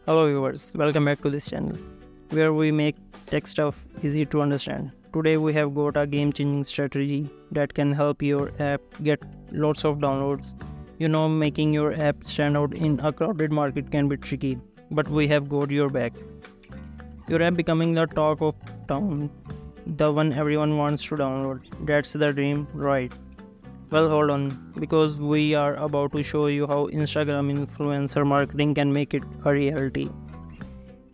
Hello viewers, welcome back to this channel where we make tech stuff easy to understand. Today we have got a game-changing strategy that can help your app get lots of downloads. Making your app stand out in a crowded market can be tricky, but we have got your back. Your app becoming the talk of town, the one everyone wants to download. That's the dream, right? Well, hold on, because we are about to show you how Instagram influencer marketing can make it a reality.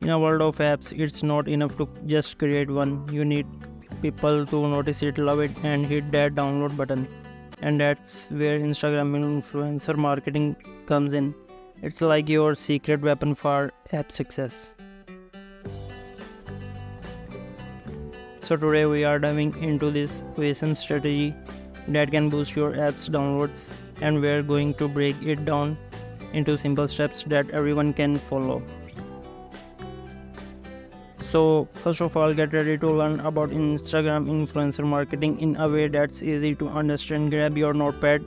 In a world of apps, it's not enough to just create one. You need people to notice it, love it, and hit that download button. And that's where Instagram influencer marketing comes in. It's like your secret weapon for app success. So today we are diving into this awesome strategy that can boost your app's downloads, and we're going to break it down into simple steps that everyone can follow. So first of all, get ready to learn about Instagram influencer marketing in a way that's easy to understand. Grab your notepad.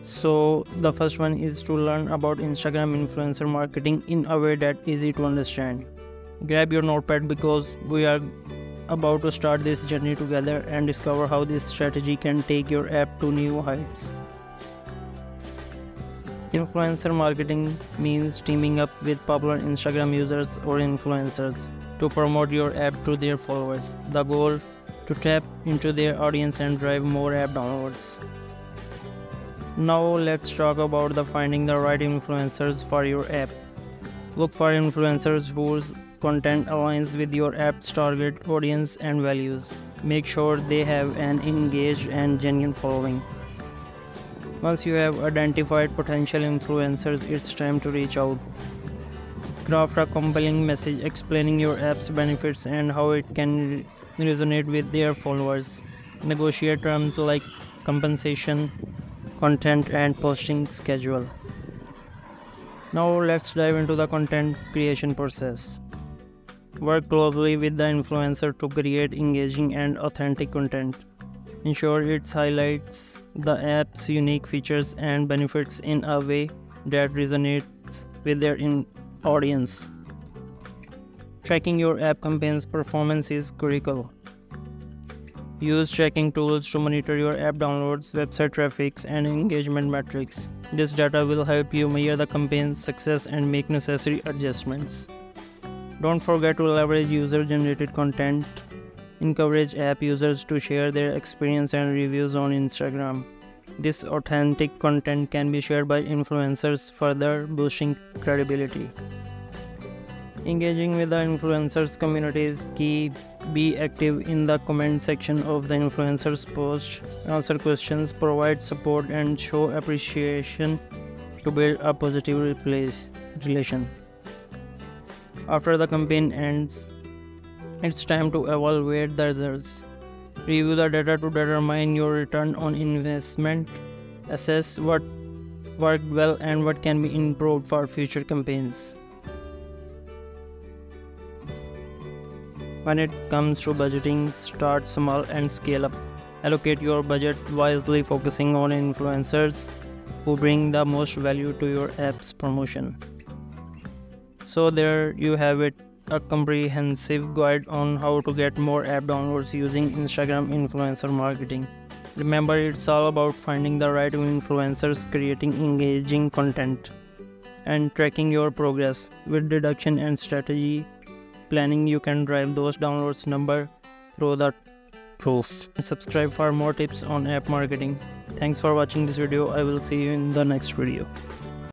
So the first one is to learn about Instagram influencer marketing in a way that's easy to understand. Grab your notepad because we are about to start this journey together and discover how this strategy can take your app to new heights. Influencer marketing means teaming up with popular Instagram users or influencers to promote your app to their followers. The goal to tap into their audience and drive more app downloads. Now let's talk about finding the right influencers for your app. Look for influencers whose content aligns with your app's target audience and values. Make sure they have an engaged and genuine following. Once you have identified potential influencers, it's time to reach out. Craft a compelling message explaining your app's benefits and how it can resonate with their followers. Negotiate terms like compensation, content, and posting schedule. Now let's dive into the content creation process. Work closely with the influencer to create engaging and authentic content. Ensure it highlights the app's unique features and benefits in a way that resonates with their audience. Tracking your app campaign's performance is critical. Use tracking tools to monitor your app downloads, website traffic, and engagement metrics. This data will help you measure the campaign's success and make necessary adjustments. Don't forget to leverage user-generated content. Encourage app users to share their experience and reviews on Instagram. This authentic content can be shared by influencers, further boosting credibility. Engaging with the influencers community is key. Be active in the comment section of the influencers' post, answer questions, provide support, and show appreciation to build a positive relation. After the campaign ends, it's time to evaluate the results. Review the data to determine your return on investment. Assess what worked well and what can be improved for future campaigns. When it comes to budgeting, start small and scale up. Allocate your budget wisely, focusing on influencers who bring the most value to your app's promotion. So there you have it, a comprehensive guide on how to get more app downloads using Instagram influencer marketing. Remember, it's all about finding the right influencers, creating engaging content, and tracking your progress. With deduction and strategy planning, you can drive those downloads number through the roof. Subscribe for more tips on app marketing. Thanks for watching this video. I will see you in the next video.